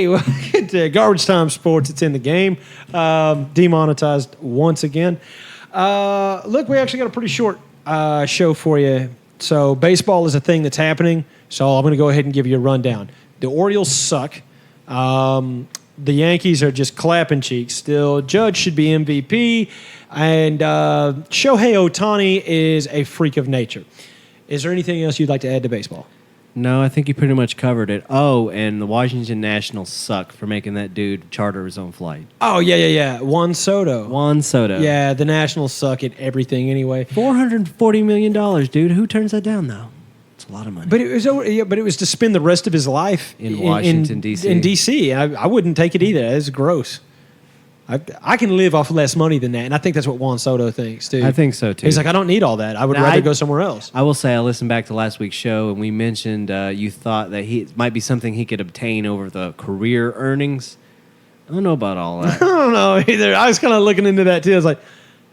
Hey, welcome to Garbage Time Sports. It's in the game. Demonetized once again. Look, we actually got a pretty short show for you. So baseball is a thing that's happening. So I'm going to go ahead and give you a rundown. The Orioles suck. The Yankees are just clapping cheeks still. Judge should be MVP. And Shohei Ohtani is a freak of nature. Is there anything else you'd like to add to baseball? No, I think you pretty much covered it. Oh, and the Washington Nationals suck for making that dude charter his own flight. Oh, yeah. Juan Soto. Juan Soto. Yeah, the Nationals suck at everything anyway. $440 million, dude. Who turns that down, though? It's a lot of money. But it was to spend the rest of his life in Washington, D.C. In D.C. I wouldn't take it either. It's gross. I can live off less money than that, and I think that's what Juan Soto thinks, too. I think so, too. He's like, I don't need all that. I would rather go somewhere else. I will say I listened back to last week's show, and we mentioned you thought that it might be something he could obtain over the career earnings. I don't know about all that. I don't know either. I was kind of looking into that, too. I was like,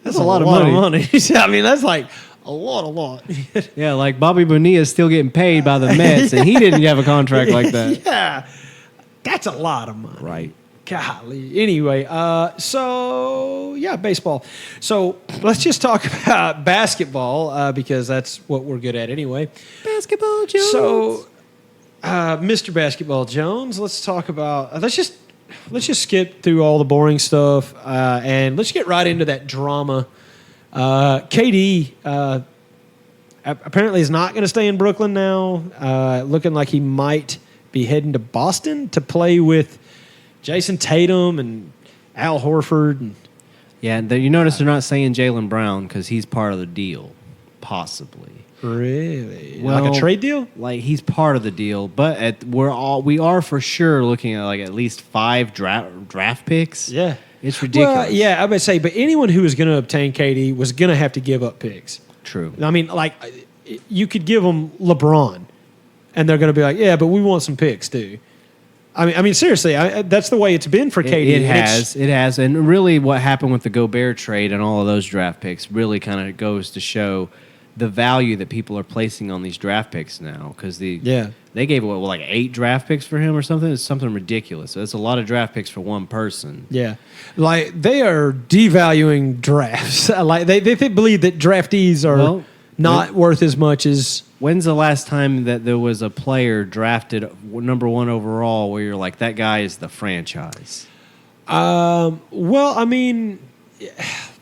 that's a lot of money. I mean, that's like a lot. Yeah, like Bobby Bonilla is still getting paid by the Mets, and he didn't have a contract like that. Yeah, that's a lot of money. Right. Golly. Anyway, baseball. So let's just talk about basketball because that's what we're good at anyway. Basketball Jones. So, Mr. Basketball Jones, let's talk about. Let's just skip through all the boring stuff and let's get right into that drama. KD apparently is not going to stay in Brooklyn now. Looking like he might be heading to Boston to play with Jason Tatum and Al Horford. And yeah, you notice they're not saying Jaylen Brown because he's part of the deal, possibly. Really? Well, like a trade deal? Like he's part of the deal, but we are for sure looking at like at least 5 draft picks. Yeah, it's ridiculous. Well, yeah, I would say, but anyone who was going to obtain KD was going to have to give up picks. True. I mean, like you could give them LeBron, and they're going to be like, yeah, but we want some picks too. I mean, seriously, that's the way it's been for KD. It has. And really what happened with the Gobert trade and all of those draft picks really kind of goes to show the value that people are placing on these draft picks now. Because they gave away, like 8 draft picks for him or something? It's something ridiculous. So that's a lot of draft picks for one person. Yeah. Like, they are devaluing drafts. Like, they believe that draftees are not worth as much as... When's the last time that there was a player drafted number 1 overall where you're like, that guy is the franchise? Well, I mean,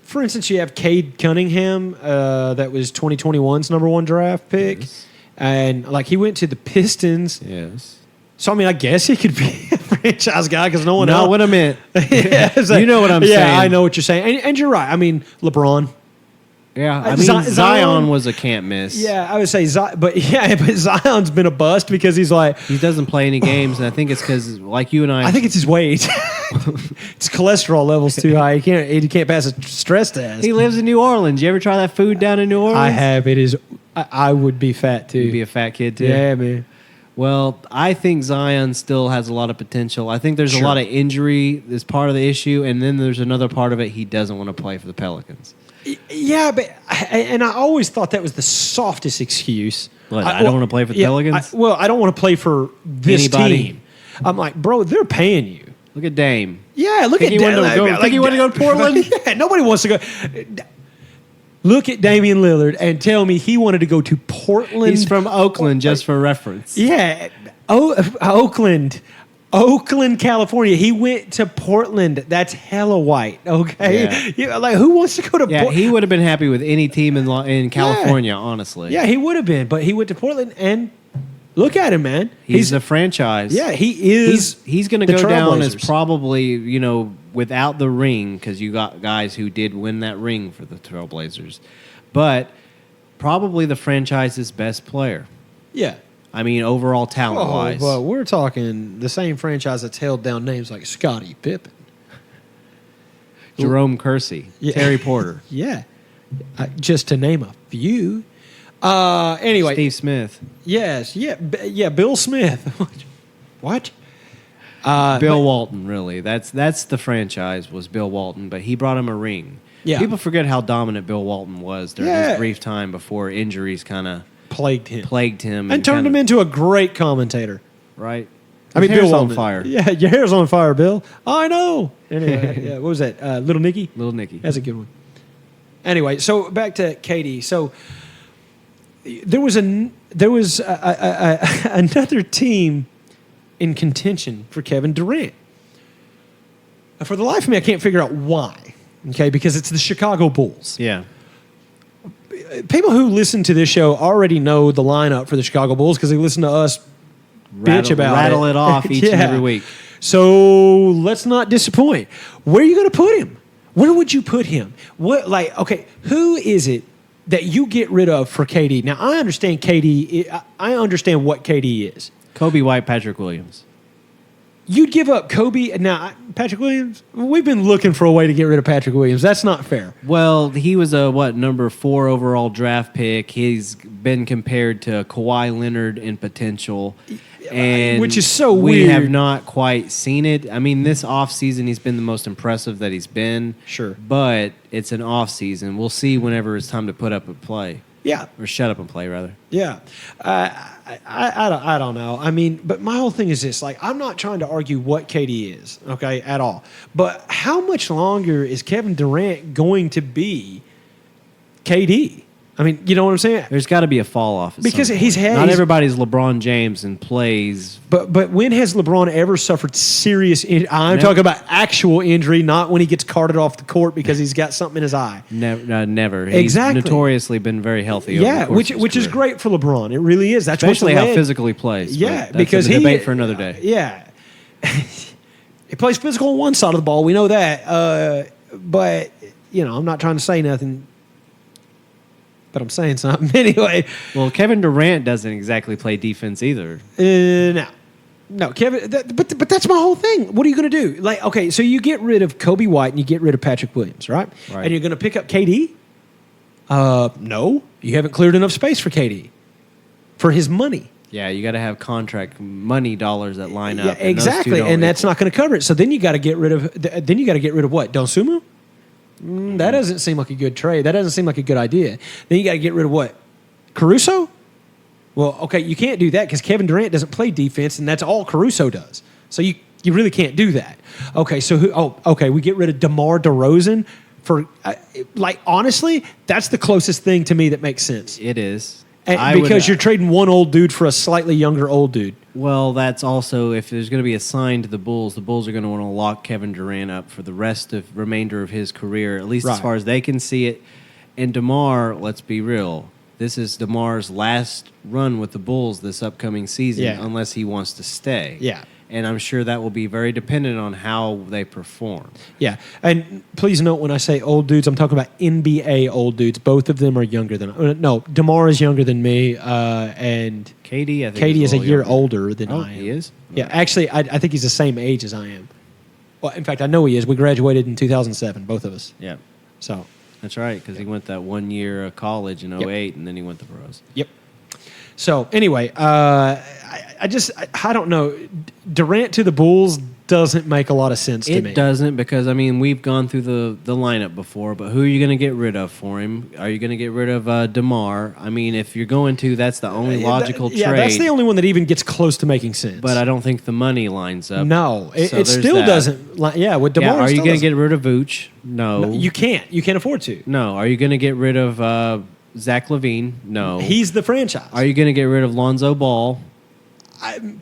for instance, you have Cade Cunningham, that was 2021's number 1 draft pick. Yes. And, like, he went to the Pistons. Yes. So, I mean, I guess he could be a franchise guy because no one else. Not what I meant. Like, you know what I'm saying. Yeah, I know what you're saying. And you're right. I mean, LeBron. Yeah, I mean, Zion was a can't miss. Yeah, I would say but Zion's been a bust because he's like... He doesn't play any games, and I think it's because, like you and I... I think it's his weight. His cholesterol level's too high. He can't pass a stress test. He lives in New Orleans. You ever try that food down in New Orleans? I have. It is... I would be fat, too. You'd be a fat kid, too? Yeah, man. Well, I think Zion still has a lot of potential. I think there's a lot of injury as part of the issue, and then there's another part of it. He doesn't want to play for the Pelicans. Yeah, but I always thought that was the softest excuse. What, I don't want to play for the Pelicans? I don't want to play for this team. I'm like, bro, they're paying you. Look at Dame. Yeah, look at Dame. Think he wanted to go to Portland? Yeah, nobody wants to go. Look at Damian Lillard and tell me he wanted to go to Portland. He's from Oakland, just for reference. Yeah, Oakland, California. He went to Portland. That's hella white, okay? Yeah. Like, who wants to go to Portland? He would have been happy with any team in California, honestly. Yeah, he would have been, but he went to Portland, and look at him, man. He's a franchise. Yeah, he is. He's going to go down as probably, without the ring, because you got guys who did win that ring for the Trailblazers, but probably the franchise's best player. Yeah. I mean, overall talent-wise. But we're talking the same franchise that's held down names like Scottie Pippen. Jerome Kersey. Yeah. Terry Porter. Yeah. Just to name a few. Anyway. Steve Smith. Yes. Yeah. Bill Smith. What? Bill Walton, really. That's the franchise was Bill Walton, but he brought him a ring. Yeah. People forget how dominant Bill Walton was during his brief time before injuries kind of plagued him and turned him into a great commentator. Right. His Bill hair's on Walton. fire. Yeah, your hair's on fire, Bill. I know. Anyway, yeah, what was that? Little Nicky? Little Nicky. That's a good one. Anyway, so back to KD. So there was another team in contention for Kevin Durant. For the life of me, I can't figure out why. Okay, because it's the Chicago Bulls. Yeah. People who listen to this show already know the lineup for the Chicago Bulls because they listen to us bitch about rattle it off each and Yeah. every week. So let's not disappoint. Where are you going to put him? Where would you put him? Okay, who is it that you get rid of for KD? Now, I understand KD. I understand what KD is. Kobe White, Patrick Williams. You'd give up Kobe. Now, Patrick Williams, we've been looking for a way to get rid of Patrick Williams. That's not fair. Well, he was a, number 4 overall draft pick. He's been compared to Kawhi Leonard in potential. And which is so we weird. have not quite seen it. I mean, this offseason, he's been the most impressive that he's been. Sure. But it's an offseason. We'll see whenever it's time to put up and play. Yeah. Or shut up and play, rather. Yeah. I don't know. I mean, but my whole thing is this. Like, I'm not trying to argue what KD is, okay, at all. But how much longer is Kevin Durant going to be KD? I mean, you know what I'm saying? There's got to be a fall off. Because some he's point. had- Not he's- everybody's LeBron James and plays. But when has LeBron ever suffered serious I'm Never. talking about actual injury, not when he gets carted off the court because he's got something in his eye. Never. He's Exactly. notoriously been very healthy. Over Yeah, the course of his which is career. great for LeBron. It really is. That's Especially what's how led- physical he plays. Yeah, But that's because a debate for another day. Yeah, he plays physical on one side of the ball. We know that. But I'm not trying to say nothing. But I'm saying something anyway. Well, Kevin Durant doesn't exactly play defense either. No, Kevin. But that's my whole thing. What are you going to do? Like, okay, so you get rid of Kobe White and you get rid of Patrick Williams, right? Right. And you're going to pick up KD? No, you haven't cleared enough space for KD for his money. Yeah, you got to have contract money dollars that line Yeah, up. and those two exactly, don't and that's equal. not going to cover it. So then you got to get rid of. Then you got to get rid of what? Dosunmu? That doesn't seem like a good trade. That doesn't seem like a good idea. Then you got to get rid of what? Caruso? Well, okay, you can't do that because Kevin Durant doesn't play defense, and that's all Caruso does. So you really can't do that. Okay, so we get rid of DeMar DeRozan for honestly, that's the closest thing to me that makes sense. It is. Because you're trading one old dude for a slightly younger old dude. Well, that's also if there's going to be a sign to the Bulls are going to want to lock Kevin Durant up for the remainder of his career, at least as far as they can see it. And DeMar, let's be real, this is DeMar's last run with the Bulls this upcoming season, unless he wants to stay. Yeah. And I'm sure that will be very dependent on how they perform. Yeah, and please note when I say old dudes, I'm talking about NBA old dudes. Both of them are younger than no. DeMar is younger than me, and KD, I think, KD is a year younger. older than Oh, I am. he is? Yeah, actually, I think he's the same age as I am. Well, in fact, I know he is. We graduated in 2007, both of us. Yeah, So, that's right, because he went that 1 year of college in 08, and then he went to pros. yep. So anyway, I don't know. Durant to the Bulls doesn't make a lot of sense to me. It doesn't because, I mean, we've gone through the lineup before, but who are you going to get rid of for him? Are you going to get rid of DeMar? I mean, if you're going to, that's the only logical trade. Yeah, that's the only one that even gets close to making sense. But I don't think the money lines up. No, it there's still that. doesn't. Yeah, with DeMar, Yeah, are you still going to doesn't. get rid of Vooch? No. You can't. You can't afford to. No. Are you going to get rid of Zach LaVine? No. He's the franchise. Are you going to get rid of Lonzo Ball?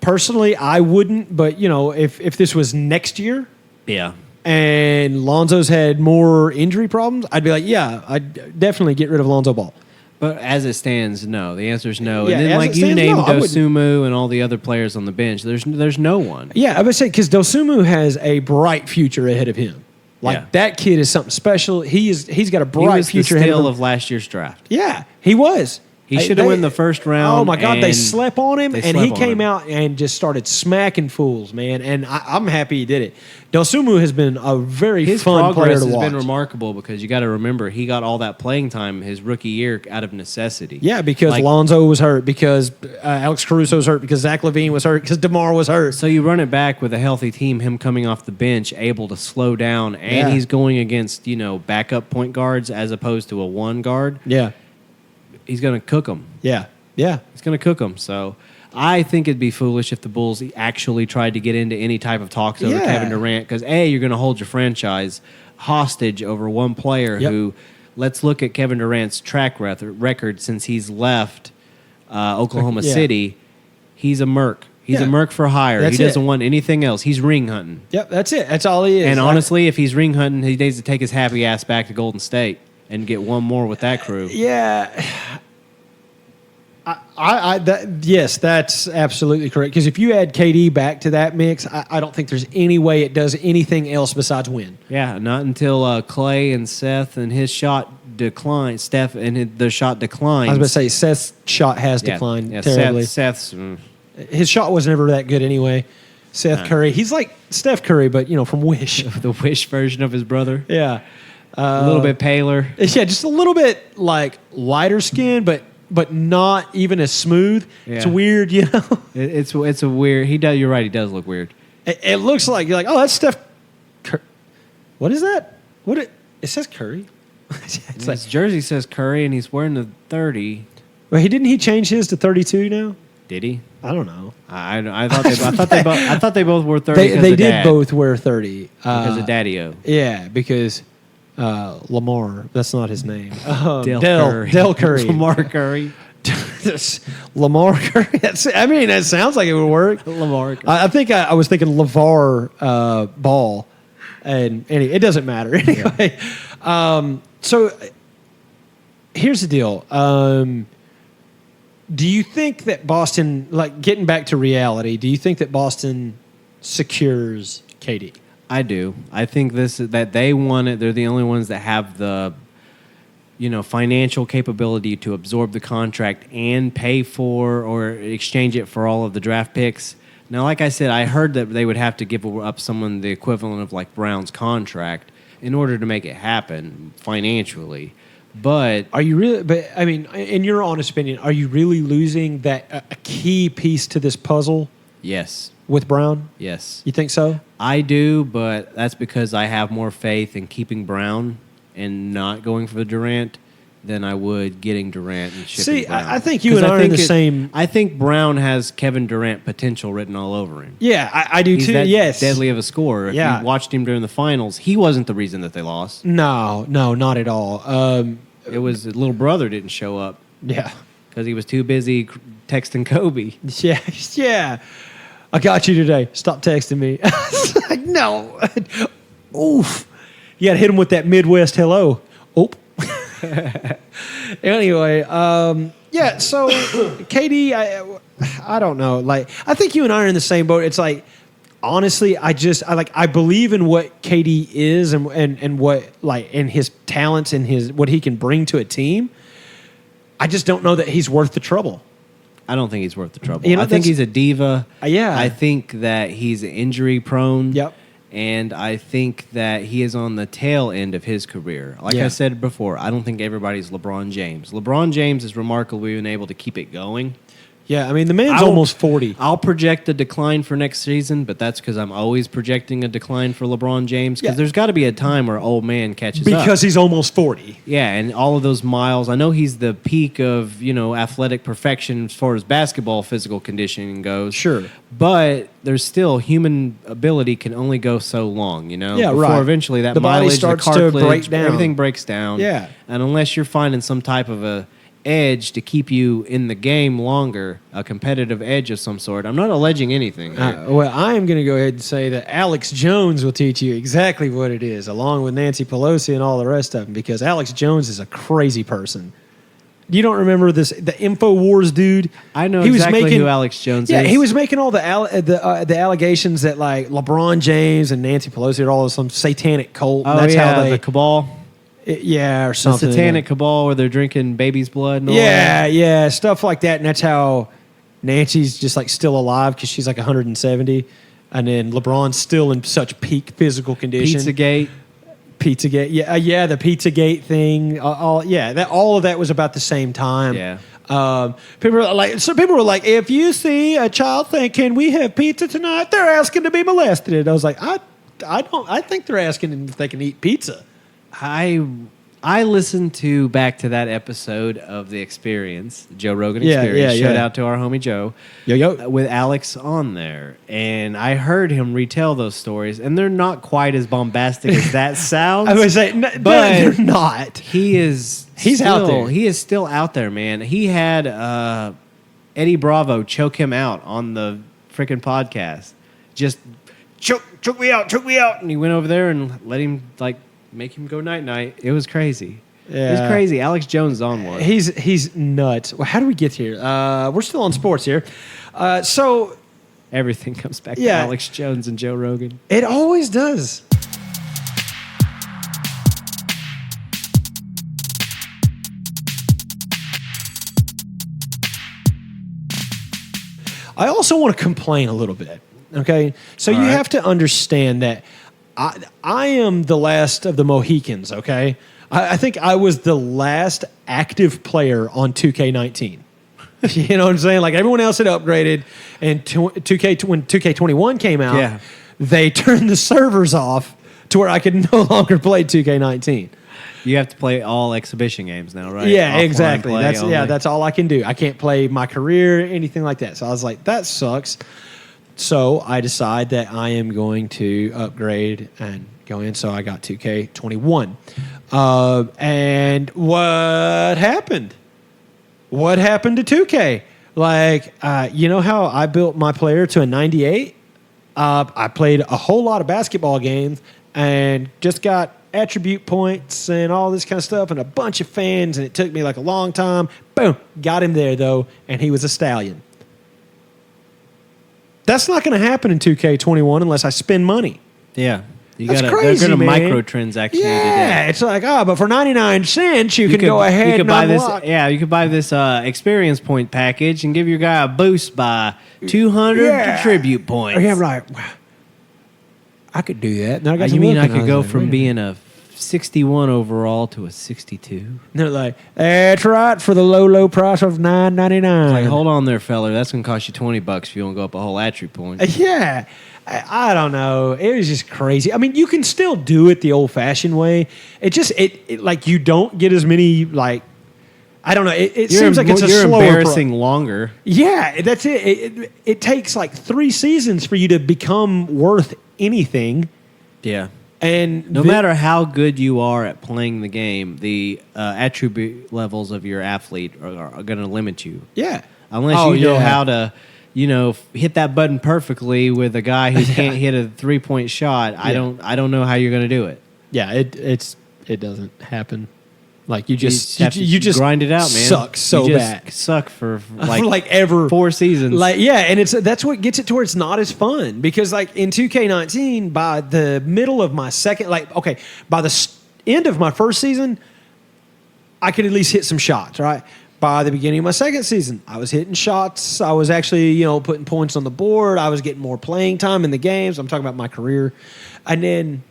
Personally, I wouldn't. But if this was next year Yeah. and Lonzo's had more injury problems, I'd be like, yeah, I'd definitely get rid of Lonzo Ball. But as it stands, no. The answer is no. Yeah, and then, as like it you stands, named no, I wouldn't. Dosunmu and all the other players on the bench, there's no one. Yeah, I would say because Dosunmu has a bright future ahead of him. Yeah. That kid is something special. He's got a He bright was future the ahead of steal him. of last year's draft. Yeah, he was. He should have won the first round. Oh my God, they and slept on him, they and he slept on came him. out and just started smacking fools, man. And I'm happy he did it. Dosunmu has been a very His fun player progress to has watch. been remarkable because you got to remember he got all that playing time his rookie year out of necessity. Yeah, because Like, Lonzo was hurt, because Alex Caruso was hurt, because Zach LaVine was hurt, because DeMar was hurt. So you run it back with a healthy team, him coming off the bench, able to slow down, and Yeah. he's going against backup point guards as opposed to a one guard. Yeah, He's going to cook them. yeah, yeah. He's going to cook them. So I think it'd be foolish if the Bulls actually tried to get into any type of talks over Kevin Durant because you're going to hold your franchise hostage over one player who. Let's look at Kevin Durant's track record since he's left Oklahoma City. He's a merc. He's a merc for hire. He doesn't want anything else. He's ring hunting. Yep, that's it. That's all he is. And honestly, if he's ring hunting, he needs to take his happy ass back to Golden State and get one more with that crew. Yes, that's absolutely correct. Because if you add KD back to that mix, I don't think there's any way it does anything else besides win. Yeah, not until Clay and Seth and his shot declined. Steph and the shot declined. I was going to say Seth's shot has declined terribly. Seth's his shot was never that good anyway. Seth Curry, he's like Steph Curry, but from Wish, the Wish version of his brother. Yeah, a little bit paler. Yeah, just a little bit like lighter skin, but not even as smooth. Yeah. It's weird, It's a weird. He does. You're right. He does look weird. It looks like you're like, oh, that's Steph. What is that? It says Curry. His jersey says Curry, and he's wearing the 30. Well, didn't he change his to 32 now? Did he? I don't know. I thought they both wore 30. They did both wear 30 because of Daddy-O. Yeah, because Lamar. That's not his name. Del Curry. Lamar Curry. Lamar Curry. That sounds like it would work. Lamar Curry. I think I was thinking LeVar Ball, and it doesn't matter anyway. So here's the deal. Do you think that Boston, like getting back to reality, do you think that Boston secures KD? I do. I think that they want it. They're the only ones that have the, financial capability to absorb the contract and pay for or exchange it for all of the draft picks. Now, like I said, I heard that they would have to give up someone the equivalent of like Brown's contract in order to make it happen financially. But are you really? But I mean, in your honest opinion, are you really losing that a key piece to this puzzle? Yes. With Brown? Yes. You think so? I do, but that's because I have more faith in keeping Brown and not going for Durant than I would getting Durant and shipping Brown. I think you and I are in the same. I think Brown has Kevin Durant potential written all over him. Yeah, I do too. Yes, deadly of a scorer. If you watched him during the finals, he wasn't the reason that they lost. No, not at all. It was his little brother didn't show up. Yeah, because he was too busy texting Kobe. Yeah. I got you today. Stop texting me. Like, no. Oof. You got to hit him with that Midwest hello. Oop. Anyway, so KD, I don't know. Like, I think you and I are in the same boat. It's like, honestly, I believe in what KD is and what, like, and his talents and what he can bring to a team. I just don't know that he's worth the trouble. I don't think he's worth the trouble. I think he's a diva. Yeah. I think that he's injury prone. Yep. And I think that he is on the tail end of his career. Like I said before, I don't think everybody's LeBron James. LeBron James is remarkably been able to keep it going. Yeah, I mean, the man's almost 40. I'll project a decline for next season, but that's because I'm always projecting a decline for LeBron James because there's got to be a time where old man catches up. Because he's almost 40. Yeah, and all of those miles. I know he's the peak of, athletic perfection as far as basketball physical conditioning goes. Sure. But there's still human ability can only go so long, Yeah, before eventually that the body mileage, starts the cartilage, to break down. Everything breaks down. Yeah. And unless you're finding some type of a edge to keep you in the game longer, a competitive edge of some sort. I'm not alleging anything. Well, I am going to go ahead and say that Alex Jones will teach you exactly what it is, along with Nancy Pelosi and all the rest of them, because Alex Jones is a crazy person. You don't remember the InfoWars dude? I know exactly who Alex Jones is. Yeah, he was making all the allegations that like LeBron James and Nancy Pelosi are all some satanic cult. Oh, that's how the cabal. Or something. The satanic cabal where they're drinking baby's blood and all that. Stuff like that. And that's how Nancy's just like still alive because she's like 170. And then LeBron's still in such peak physical condition. Pizzagate. Yeah, the Pizzagate thing. All of that was about the same time. Yeah. People were like, if you see a child saying, "Can we have pizza tonight?" They're asking to be molested. I was like, I think they're asking if they can eat pizza. I listened back to that episode of The Experience, Joe Rogan Yeah, Experience. yeah, Shout yeah. out to our homie Joe. Yo. With Alex on there. And I heard him retell those stories, and they're not quite as bombastic as that sounds. I would say, but they're not. He's out there. He is still out there, man. He had Eddie Bravo choke him out on the freaking podcast. Just choke me out. And he went over there and let him make him go night. It was crazy. Yeah. It was crazy. Alex Jones on one. He's nuts. Well, how do we get here? We're still on sports here. So Everything comes back to Yeah. Alex Jones and Joe Rogan. it always does. I also want to complain a little bit. Okay, so you right. have to understand that I am the last of the Mohicans. Okay, I think I was the last active player on 2K19. You know what I'm saying? Like everyone else had upgraded, and 2K when 2K21 came out, Yeah. they turned the servers off to where I could no longer play 2K19. You have to play all exhibition games now, right? Yeah, Offline exactly. play only. That's all I can do. I can't play my career, anything like that. So I was like, that sucks. So I decide that I am going to upgrade and go in. So I got 2K21. And what happened? What happened to 2K? Like, you know how I built my player to a 98? I played a whole lot of basketball games and just got attribute points and all this kind of stuff and a bunch of fans, and it took me like a long time. Boom, got him there though, and he was a stallion. That's not going to happen in 2K21 unless I spend money. Yeah. That's crazy, They're going man. to microtransaction you Yeah, today. it's like, but for 99 cents, you can go ahead and buy this. unlock. Yeah, you could buy this experience point package and give your guy a boost by 200 Yeah. tribute points. Yeah, I'm like, wow, I could do that. Then I got to You mean I look, and could go was like, from wait a being a 61 overall to a 62? minute. They're like, that's right, for the low price of $9.99. Like, hold on there, feller. That's going to cost you $20 if you don't go up a whole attribute point. Yeah. I don't know. It was just crazy. I mean, you can still do it the old-fashioned way. It just it like you don't get as many like I don't know. It seems like it's a you're slower embarrassing longer. Yeah, that's it. It takes like 3 seasons for you to become worth anything. Yeah. And No matter how good you are at playing the game, the attribute levels of your athlete are going to limit you. Yeah. Unless you know how to, hit that button perfectly with a guy who can't hit a 3-point shot. I don't know how you're going to do it. Yeah, it doesn't happen. Like you just have to you just grind it out, man. Suck so you just bad. Suck for like ever 4 seasons. Like and that's what gets it to where it's not as fun because like in 2K19 by the middle of my second by the end of my first season I could at least hit some shots, right? By the beginning of my second season, I was hitting shots. I was actually, putting points on the board. I was getting more playing time in the games. I'm talking about my career. And then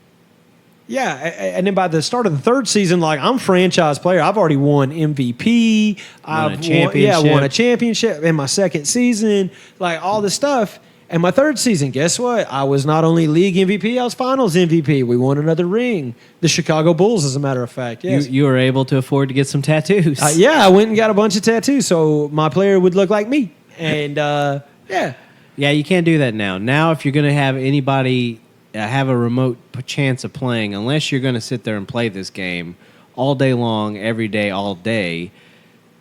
by the start of the third season, like I'm franchise player. I've already won MVP. Won a championship. Won a championship in my second season. Like all this stuff. And my third season, guess what? I was not only league MVP, I was finals MVP. We won another ring. The Chicago Bulls, as a matter of fact. Yes. You were able to afford to get some tattoos. I went and got a bunch of tattoos so my player would look like me. And yeah. Yeah, you can't do that now. Now, if you're going to have anybody have a remote chance of playing, unless you're going to sit there and play this game all day long, every day, all day,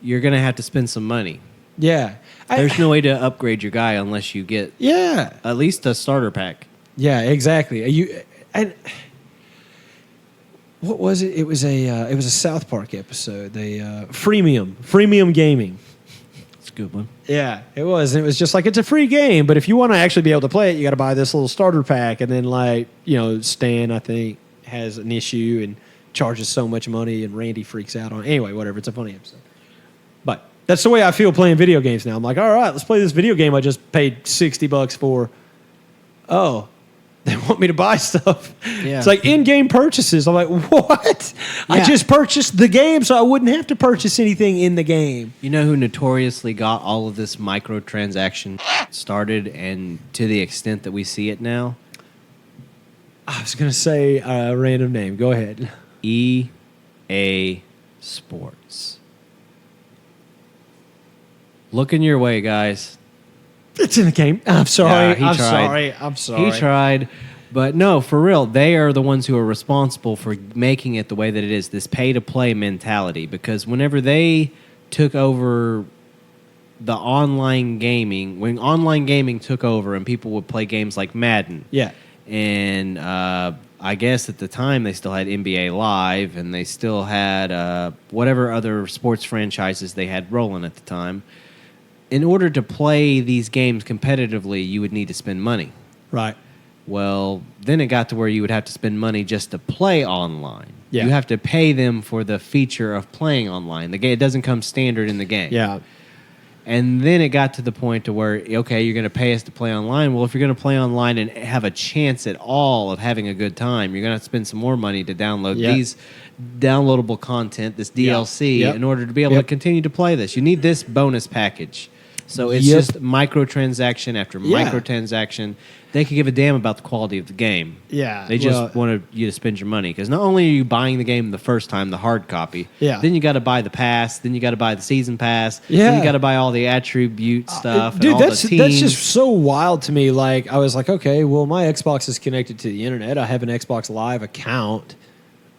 you're going to have to spend some money. Yeah. There's no way to upgrade your guy unless you get at least a starter pack. Yeah, exactly. What was it? It was a South Park episode. They freemium gaming. It's a good one. Yeah, it was. And it was just like it's a free game, but if you want to actually be able to play it, you got to buy this little starter pack. And then Stan I think has an issue and charges so much money, and Randy freaks out on it. Anyway, whatever. It's a funny episode. But that's the way I feel playing video games now. I'm like, all right, let's play this video game I just paid $60 for. Oh, they want me to buy stuff. Yeah. It's like in-game purchases. I'm like, what? Yeah. I just purchased the game so I wouldn't have to purchase anything in the game. You know who notoriously got all of this microtransaction started and to the extent that we see it now? I was going to say a random name. Go ahead. EA. Sports. Looking your way, guys. It's in the game. I'm sorry. Yeah, I'm sorry. I'm sorry. He tried. But no, for real, they are the ones who are responsible for making it the way that it is, this pay-to-play mentality. Because whenever they took over the online gaming, when online gaming took over and people would play games like Madden. Yeah. And I guess at the time they still had NBA Live and they still had whatever other sports franchises they had rolling at the time. In order to play these games competitively, you would need to spend money. Right. Well, then it got to where you would have to spend money just to play online. Yeah. You have to pay them for the feature of playing online. The game, it doesn't come standard in the game. Yeah. And then it got to the point to where, okay, you're going to pay us to play online. Well, if you're going to play online and have a chance at all of having a good time, you're going to have to spend some more money to download these downloadable content, this DLC, in order to be able to continue to play this. You need this bonus package. So it's just microtransaction after microtransaction. They could give a damn about the quality of the game. Yeah. They just want you to spend your money. Because not only are you buying the game the first time, the hard copy, then you got to buy the pass, then you got to buy the season pass, then you got to buy all the attribute stuff. Dude, and all that's the teams. just so wild to me. Like, I was like, okay, well, my Xbox is connected to the internet. I have an Xbox Live account.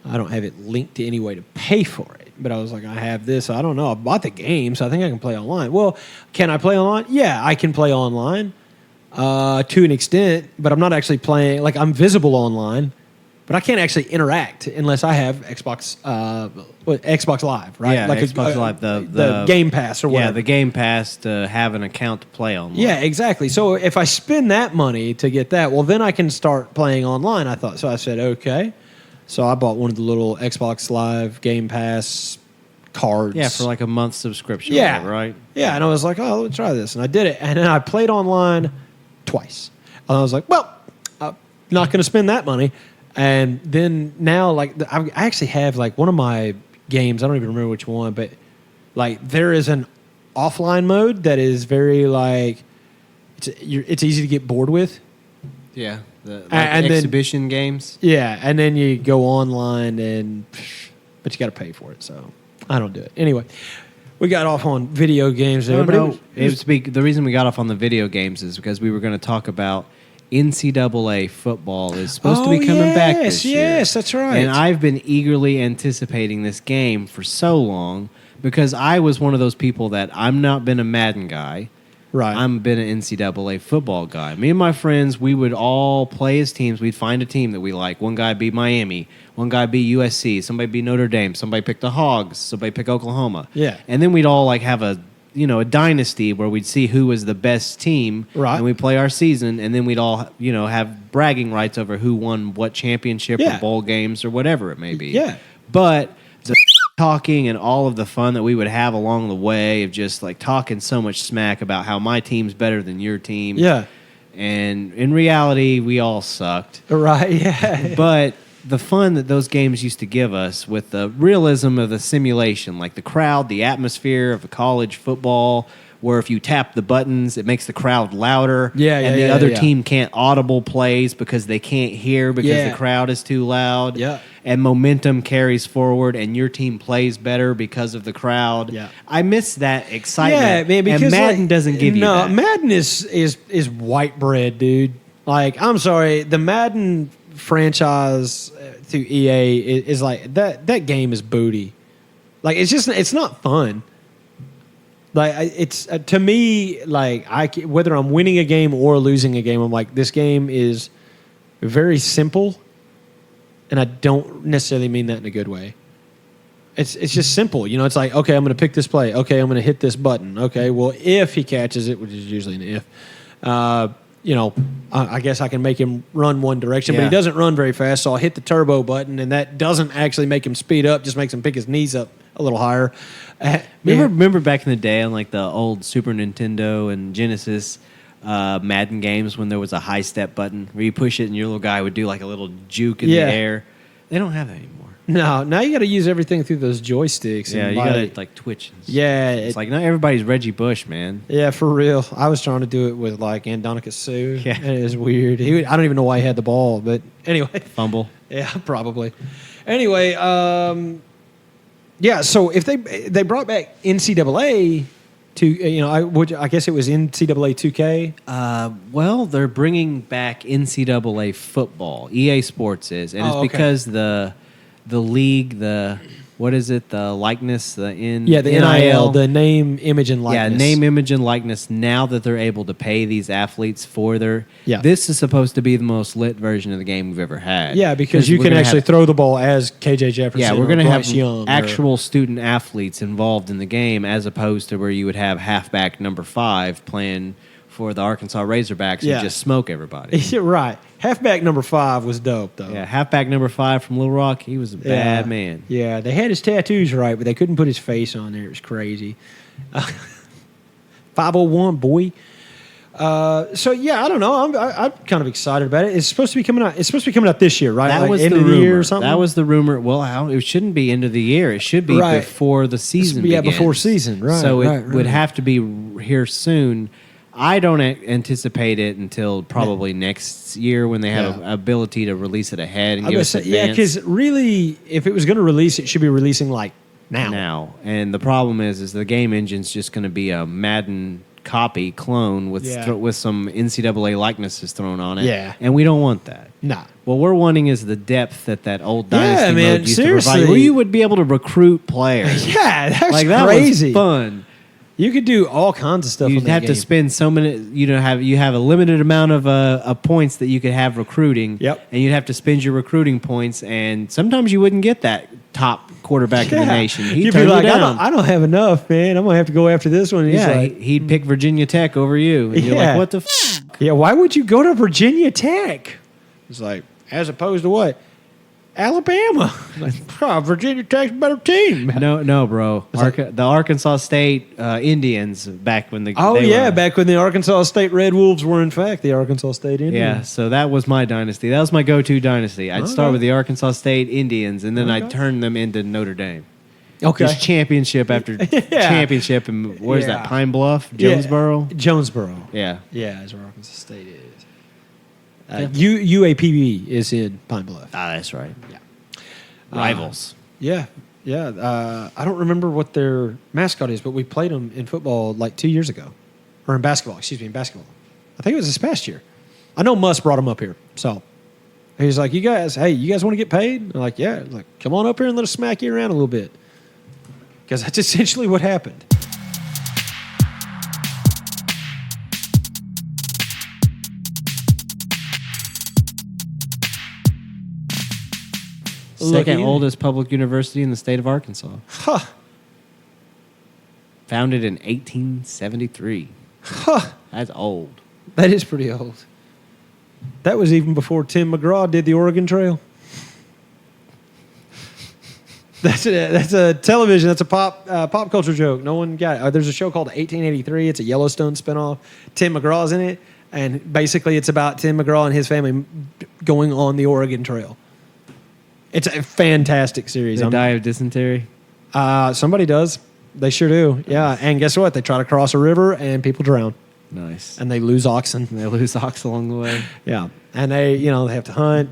I don't have it linked to any way to pay for it. But I was like, I have this. I don't know. I bought the game, so I think I can play online. Well, can I play online? Yeah, I can play online to an extent, but I'm not actually playing. Like, I'm visible online, but I can't actually interact unless I have Xbox Live, right? Yeah, like Xbox Live, the Game Pass or whatever. Yeah, the Game Pass to have an account to play online. Yeah, exactly. So if I spend that money to get that, well, then I can start playing online, I thought. So I said, okay. So I bought one of the little Xbox Live Game Pass cards. Yeah, for like a month subscription. Yeah. Right? Yeah, and I was like, oh, let me try this. And I did it. And then I played online twice. And I was like, well, I'm not going to spend that money. And then now, like, I actually have, like, one of my games, I don't even remember which one, but, like, there is an offline mode that is very, like, it's easy to get bored with. Yeah. The and exhibition games. Yeah, and then you go online, but you got to pay for it. So I don't do it. Anyway, we got off on video games there. The reason we got off on the video games is because we were going to talk about NCAA football is supposed to be coming back this year. Yes, that's right. And I've been eagerly anticipating this game for so long because I was one of those people that I'm not been a Madden guy. Right. I've been an NCAA football guy. Me and my friends, we would all play as teams. We'd find a team that we like. One guy be Miami. One guy be USC. Somebody be Notre Dame. Somebody pick the Hogs. Somebody pick Oklahoma. Yeah. And then we'd all like have a dynasty where we'd see who was the best team. Right. And we'd play our season. And then we'd all, have bragging rights over who won what championship or bowl games or whatever it may be. Yeah. But the talking and all of the fun that we would have along the way of just like talking so much smack about how my team's better than your team. Yeah. And in reality, we all sucked. Right, yeah. But the fun that those games used to give us with the realism of the simulation, like the crowd, the atmosphere of a college football, where if you tap the buttons, it makes the crowd louder. And the other team can't audible plays because they can't hear because the crowd is too loud. Yeah. And momentum carries forward and your team plays better because of the crowd. Yeah. I miss that excitement. Yeah, man, because and Madden doesn't give you that. No, Madden is white bread, dude. Like, I'm sorry, the Madden franchise through EA is like that game is booty. Like, it's not fun. Like, it's to me, like, whether I'm winning a game or losing a game, I'm like, this game is very simple, and I don't necessarily mean that in a good way. It's just simple, It's like, okay, I'm going to pick this play. Okay, I'm going to hit this button. Okay, well, if he catches it, which is usually an if, I guess I can make him run one direction, but he doesn't run very fast, so I'll hit the turbo button, and that doesn't actually make him speed up, just makes him pick his knees up a little higher. Remember back in the day on like the old Super Nintendo and Genesis Madden games when there was a high step button where you push it and your little guy would do like a little juke in the air? They don't have that anymore. No, now you got to use everything through those joysticks. Yeah, you got to like twitch. It's like not everybody's Reggie Bush, man. Yeah, for real. I was trying to do it with like Andonica Sue. Yeah, and it was weird. I don't even know why he had the ball, but anyway, fumble. Yeah, probably. Anyway, Yeah, so if they brought back NCAA to I guess it was NCAA 2K. Well, they're bringing back NCAA football. EA Sports is, and it's because the league, what is it? The likeness, the NIL, the name, image, and likeness. Yeah, name, image, and likeness. Now that they're able to pay these athletes for their, yeah. This is supposed to be the most lit version of the game we've ever had. Yeah, because you can actually throw the ball as KJ Jefferson. Yeah, we're going to have Young actual student athletes involved in the game, as opposed to where you would have halfback number 5 playing for the Arkansas Razorbacks and just smoke everybody. Right. Halfback number 5 was dope, though. Yeah, halfback number 5 from Little Rock, he was a bad man. Yeah, they had his tattoos right, but they couldn't put his face on there. It was crazy. 501, boy. So yeah, I don't know. I'm kind of excited about it. It's supposed to be coming out. It's supposed to be coming out this year, right? That like was end the of the rumor. year or something. That was the rumor. Well, it shouldn't be end of the year. It should be before the season. Yeah, begins. before season. Right. So it would have to be here soon. I don't anticipate it until probably next year when they have an ability to release it ahead and give us advance. Yeah, because really, if it was going to release, it should be releasing like now. And the problem is the game engine's just going to be a Madden copy clone with some NCAA likenesses thrown on it. Yeah, and we don't want that. Nah. What we're wanting is the depth that old Dynasty mode used seriously. to provide, where you would be able to recruit players. Yeah, that's like, crazy. That was fun. You could do all kinds of stuff. You'd have to spend so many. You have a limited amount of points that you could have recruiting. Yep. And you'd have to spend your recruiting points, and sometimes you wouldn't get that top quarterback in the nation. You'd be like, I don't have enough, man. I'm gonna have to go after this one. And he'd pick Virginia Tech over you, and you're like, what the? Yeah, why would you go to Virginia Tech? It's like, as opposed to what? Alabama. Virginia Tech's a better team. No, bro. The Arkansas State Indians back when back when the Arkansas State Red Wolves were in fact the Arkansas State Indians. Yeah, so that was my dynasty. That was my go-to dynasty. I'd start with the Arkansas State Indians, and then I'd turn them into Notre Dame. Okay. Just championship after championship, and where's that? Pine Bluff, Jonesboro. Jonesboro. Yeah, is where Arkansas State is. UAPB is in Pine Bluff. Ah, that's right. Yeah. Rivals. Yeah. I don't remember what their mascot is, but we played them in football like 2 years ago. Or in basketball. In basketball. I think it was this past year. I know Muss brought them up here. So he's like, you guys want to get paid? I'm like, yeah. Like, come on up here and let us smack you around a little bit. Because that's essentially what happened. Second oldest public university in the state of Arkansas. Huh. Founded in 1873. Huh. That's old. That is pretty old. That was even before Tim McGraw did the Oregon Trail. That's a television. That's a pop culture joke. No one got it. There's a show called 1883. It's a Yellowstone spinoff. Tim McGraw's in it, and basically it's about Tim McGraw and his family going on the Oregon Trail. It's a fantastic series. They die of dysentery? Somebody does. They sure do. Yeah, and guess what? They try to cross a river, and people drown. Nice. And they lose oxen. They lose ox along the way. Yeah, and they have to hunt.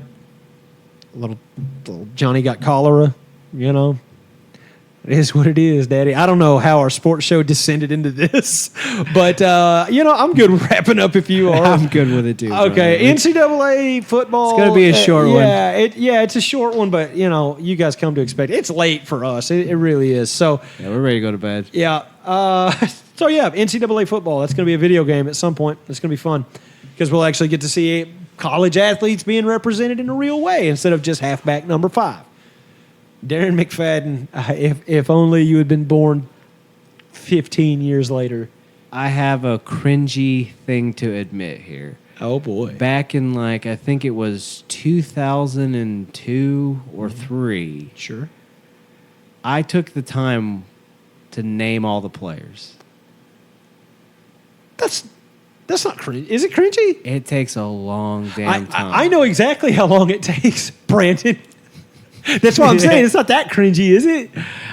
Little Johnny got cholera. It is what it is, Daddy. I don't know how our sports show descended into this, but I'm good with wrapping up if you are. I'm good with it too. Okay, NCAA football. It's going to be a short one. It's a short one, but you guys come to expect it. It's late for us. It really is. So yeah, we're ready to go to bed. Yeah. NCAA football. That's going to be a video game at some point. It's going to be fun because we'll actually get to see college athletes being represented in a real way instead of just halfback number 5. Darren McFadden, if only you had been born 15 years later. I have a cringy thing to admit here. Oh, boy. Back in, I think it was 2002 or 3. Sure. I took the time to name all the players. That's not cringy. Is it cringy? It takes a long damn time. I know exactly how long it takes, Brandon. That's what I'm saying. It's not that cringy, is it?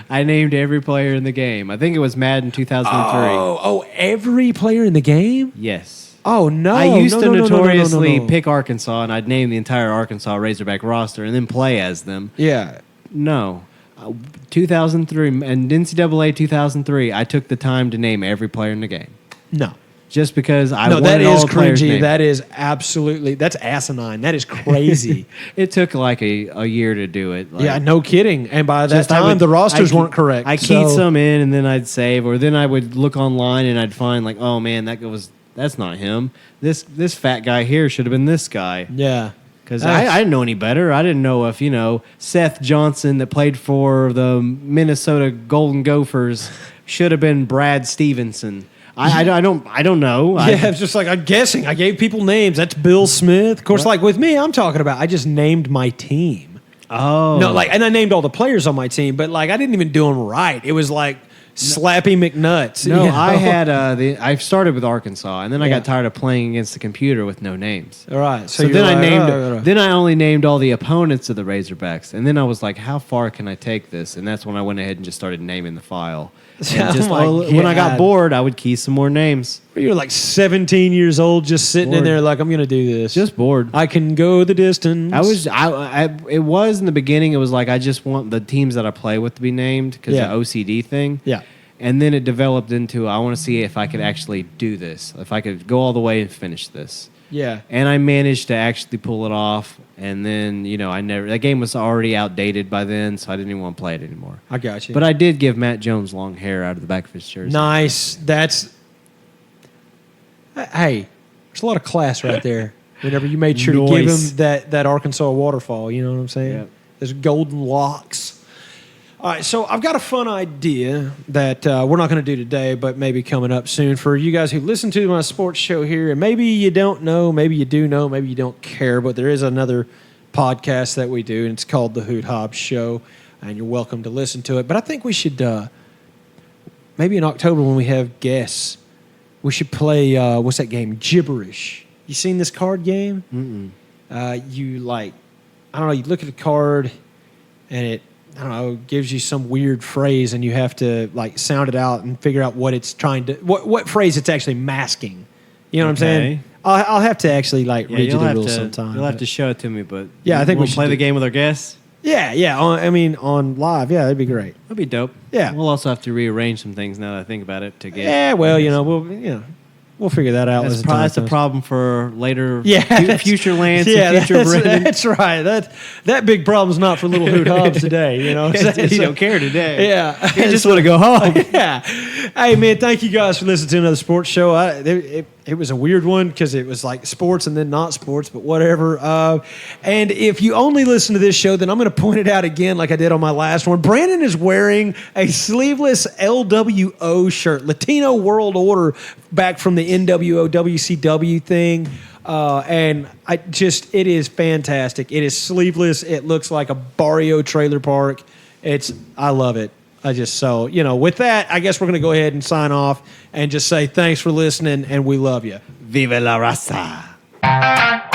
I named every player in the game. I think it was Madden 2003. Oh, every player in the game? Yes. Oh, no. I used to notoriously pick Arkansas, and I'd name the entire Arkansas Razorback roster and then play as them. Yeah. No. 2003 and NCAA 2003, I took the time to name every player in the game. No. Just because I no, wanted that all is the players' cringy. names. That is absolutely, that's asinine. That is crazy. It took like a year to do it. Like, yeah, no kidding. And by that just I time, would- the rosters I- weren't correct. I keyed some in and then I'd save, or then I would look online and I'd find like, oh man, that's not him. This fat guy here should have been this guy. Yeah. Because I didn't know any better. I didn't know if, Seth Johnson that played for the Minnesota Golden Gophers should have been Brad Stevenson. I don't know. Yeah, it's just like, I'm guessing. I gave people names. That's Bill Smith. Of course, like with me, I'm talking about, I just named my team. Oh. No, and I named all the players on my team, but I didn't even do them right. It was like Slappy McNuts. No, you know? I had I started with Arkansas, and then I Yeah. got tired of playing against the computer with no names. All right. So you're then I like, named. oh. Then I only named all the opponents of the Razorbacks, and then I was like, "How far can I take this?" And that's when I went ahead and just started naming the file. And just, my when I got God. bored, I would key some more names. You're like 17 years old, just sitting in Bored. there like, I'm going to do this. Just bored. I can go the distance. It was in the beginning. It was like I just want the teams that I play with to be named because Yeah. the OCD thing. Yeah. And then it developed into I want to see if I could actually do this, if I could go all the way and finish this. Yeah. And I managed to actually pull it off. And then that game was already outdated by then, so I didn't even want to play it anymore. I got you. But I did give Matt Jones long hair out of the back of his jersey. Nice. Hey, there's a lot of class right there. Whenever you made sure to give Nice. him that Arkansas waterfall, you know what I'm saying? Yep. There's golden locks. All right, so I've got a fun idea that we're not going to do today, but maybe coming up soon for you guys who listen to my sports show here. And maybe you don't know, maybe you do know, maybe you don't care, but there is another podcast that we do, and it's called The Hoot Hobbs Show, and you're welcome to listen to it. But I think we should, maybe in October when we have guests, we should play, what's that game? Gibberish. You seen this card game? Mm-mm. I don't know, you look at a card and it, I don't know, gives you some weird phrase and you have to sound it out and figure out what it's trying to, what phrase it's actually masking. You know what I'm saying? I'll have to actually read you the rules sometime. You'll have to show it to me, but Yeah, I think we we'll should play do- the game with our guests. Yeah. On live. Yeah, that'd be great. That'd be dope. Yeah. We'll also have to rearrange some things now that I think about it to get. Yeah, well, we'll figure that out. That's, as the time that's a comes. problem for later. Yeah, future Lance. Yeah, and future Brendan. that's right. That big problem's not for little Hoot Hobbs today. You know, what I'm saying? He don't care today. Yeah, He just want to go home. Yeah. Hey, man, thank you guys for listening to another sports show. It was a weird one because it was like sports and then not sports, but whatever. And if you only listen to this show, then I'm going to point it out again like I did on my last one. Brandon is wearing a sleeveless LWO shirt, Latino World Order, back from the NWO WCW thing. And it is fantastic. It is sleeveless. It looks like a Barrio trailer park. I love it. With that, I guess we're going to go ahead and sign off and just say thanks for listening and we love you. Viva la raza.